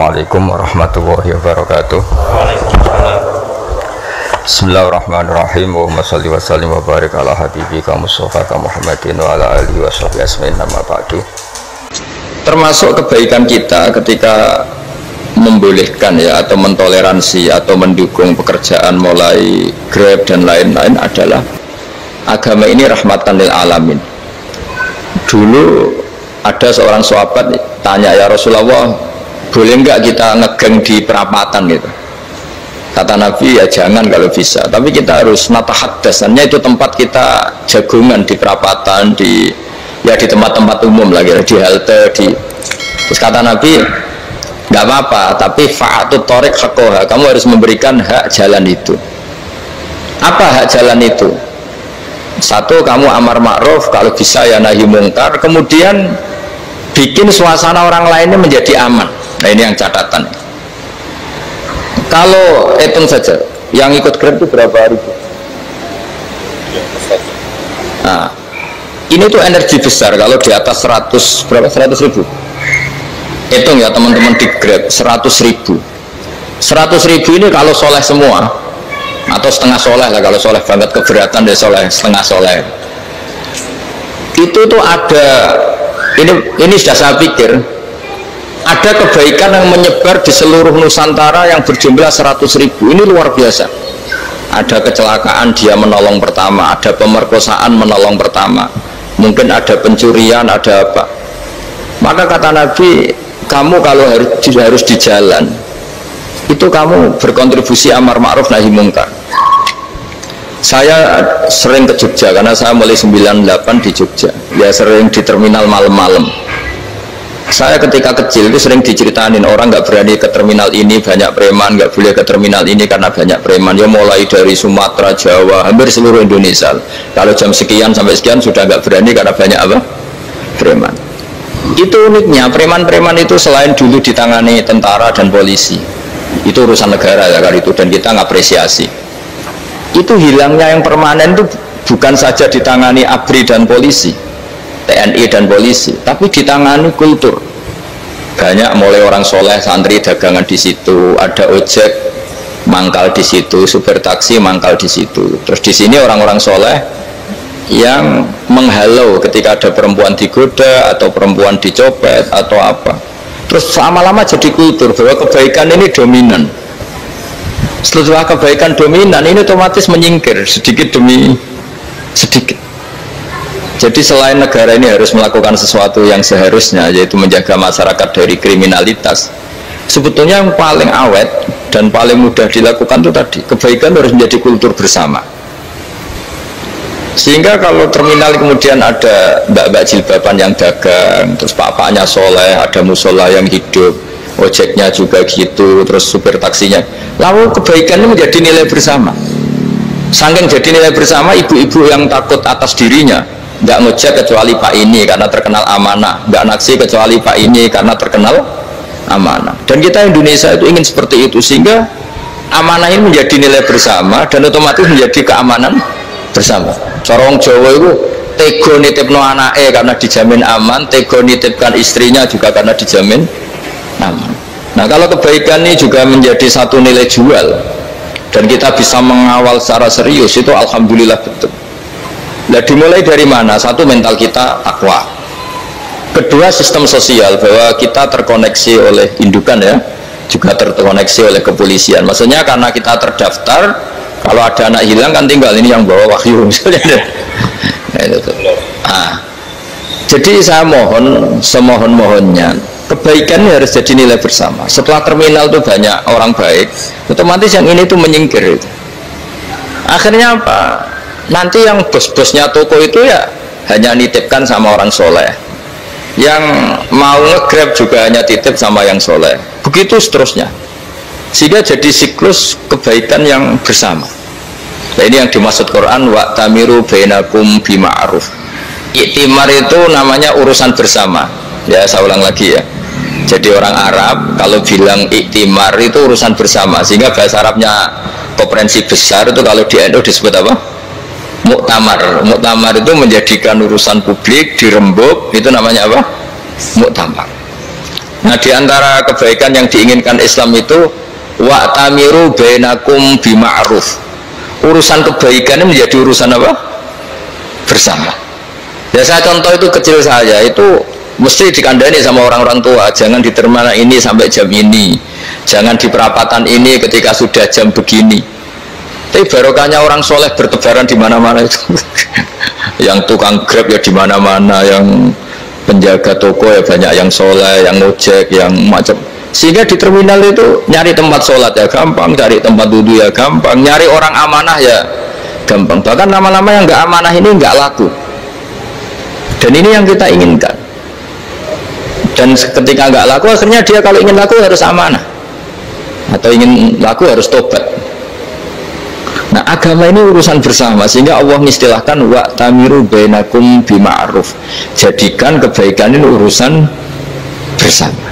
Assalamualaikum warahmatullahi wabarakatuh. Bismillahirrahmanirrahim. Wa sholli wa sallim wa barik ala habibika Mustafa Muhammadin wa ala alihi wa sahbihi ajmain amma ba'du. Termasuk kebaikan kita ketika membolehkan ya atau mentoleransi atau mendukung pekerjaan mulai Grab dan lain-lain adalah agama ini rahmatan lil alamin. Dulu ada seorang sahabat tanya, ya Rasulullah, boleh enggak kita ngegeng di perapatan gitu? Kata Nabi, ya jangan kalau bisa, tapi kita harus natahaddasannya itu tempat kita jagungan di perapatan, di tempat-tempat umum lagi, di halte, terus kata Nabi, nggak apa-apa, tapi fa'atut thoriq haqqaha, kamu harus memberikan hak jalan itu. Apa hak jalan itu? Satu, kamu amar ma'ruf, kalau bisa ya nahi mungkar, kemudian bikin suasana orang lainnya menjadi aman. Nah ini yang catatan. Kalau hitung saja, yang ikut Grab itu berapa ribu? Nah, ini tuh energi besar kalau di atas 100 berapa? 100 ribu. Hitung ya teman-teman di Grab 100 ribu. 100 ribu ini kalau soleh semua atau setengah soleh lah, kalau soleh banget keberatan deh soleh setengah soleh. Itu tuh ada ini sudah saya pikir. Ada kebaikan yang menyebar di seluruh Nusantara yang berjumlah 100 ribu. Ini luar biasa. Ada kecelakaan, dia menolong pertama. Ada pemerkosaan, menolong pertama. Mungkin ada pencurian, ada apa. Maka kata Nabi, kamu kalau harus di jalan, itu kamu berkontribusi amar ma'ruf nahi mungkar. Saya sering ke Jogja karena saya mulai 98 di Jogja. Ya sering di terminal malam-malam. Saya ketika kecil itu sering diceritain orang nggak berani ke terminal ini banyak preman, nggak boleh ke terminal ini karena banyak preman. Ya mulai dari Sumatera, Jawa, hampir seluruh Indonesia. Kalau jam sekian sampai sekian sudah nggak berani karena banyak apa? Preman. Itu uniknya, preman-preman itu selain dulu ditangani tentara dan polisi, itu urusan negara ya kali itu, dan kita ngapresiasi. Itu hilangnya yang permanen itu bukan saja ditangani ABRI dan polisi, TNI dan polisi, tapi ditangani kultur. Banyak mulai orang soleh, santri dagangan di situ, ada ojek mangkal di situ, supir taksi mangkal di situ. Terus di sini orang-orang soleh yang menghalau ketika ada perempuan digoda atau perempuan dicopet atau apa. Terus lama-lama jadi kultur bahwa kebaikan ini dominan. Setelah kebaikan dominan ini otomatis menyingkir sedikit demi sedikit. Jadi selain negara ini harus melakukan sesuatu yang seharusnya, yaitu menjaga masyarakat dari kriminalitas, sebetulnya yang paling awet dan paling mudah dilakukan itu tadi, kebaikan harus menjadi kultur bersama. Sehingga kalau terminal kemudian ada mbak-mbak jilbaban yang dagang, terus pak-paknya soleh, ada musola yang hidup, ojeknya juga gitu, terus supir taksinya, lalu kebaikan ini menjadi nilai bersama. Saking jadi nilai bersama, ibu-ibu yang takut atas dirinya nggak ngojek kecuali Pak ini karena terkenal amanah, nggak naksi kecuali Pak ini karena terkenal amanah. Dan kita Indonesia itu ingin seperti itu, sehingga amanah ini menjadi nilai bersama dan otomatis menjadi keamanan bersama. Corong Jawa itu tego nitipno anake karena dijamin aman, tego nitipkan istrinya juga karena dijamin aman. Nah kalau kebaikan ini juga menjadi satu nilai jual dan kita bisa mengawal secara serius, itu alhamdulillah betul. Nah dimulai dari mana? Satu, mental kita takwa. Kedua, sistem sosial, bahwa kita terkoneksi oleh indukan ya, juga terkoneksi oleh kepolisian. Maksudnya karena kita terdaftar, kalau ada anak hilang kan tinggal ini yang bawa wahyu misalnya. Jadi saya mohon, semohon-mohonnya, kebaikan ini harus jadi nilai bersama. Setelah terminal itu banyak orang baik, otomatis yang ini tuh menyingkir itu. Akhirnya apa? Nanti yang bos-bosnya toko itu ya hanya nitipkan sama orang soleh, yang mau nge-grab juga hanya titip sama yang soleh, begitu seterusnya, sehingga jadi siklus kebaikan yang bersama. Nah ini yang dimaksud Quran, wa tamiru bainakum bima'ruf. Iktimar itu namanya urusan bersama ya, saya ulang lagi ya. Jadi orang Arab kalau bilang iktimar itu urusan bersama, sehingga bahasa Arabnya konferensi besar itu kalau di NU disebut apa? Muktamar. Muktamar itu menjadikan urusan publik dirembuk, itu namanya apa? Muktamar. Nah, di antara kebaikan yang diinginkan Islam itu wa'tamiru bainakum bima'ruf. Urusan kebaikan ini menjadi urusan apa? Bersama. Ya saya contoh itu kecil saya itu mesti dikandani sama orang-orang tua, jangan di terminal ini sampai jam ini, jangan di perapatan ini ketika sudah jam begini. Tapi barokahnya orang soleh bertebaran di mana-mana itu. Yang tukang grab ya di mana-mana, yang penjaga toko ya banyak yang soleh, yang ngojek, yang macam. Sehingga di terminal itu nyari tempat sholat ya gampang, cari tempat duduk ya gampang, nyari orang amanah ya gampang. Bahkan nama-nama yang nggak amanah ini nggak laku. Dan ini yang kita inginkan. Dan ketika nggak laku, akhirnya dia kalau ingin laku harus amanah, atau ingin laku harus tobat. Nah, agama ini urusan bersama, sehingga Allah mengistilahkan wa'tamiru bainakum bima'ruf. Jadikan kebaikan ini urusan bersama.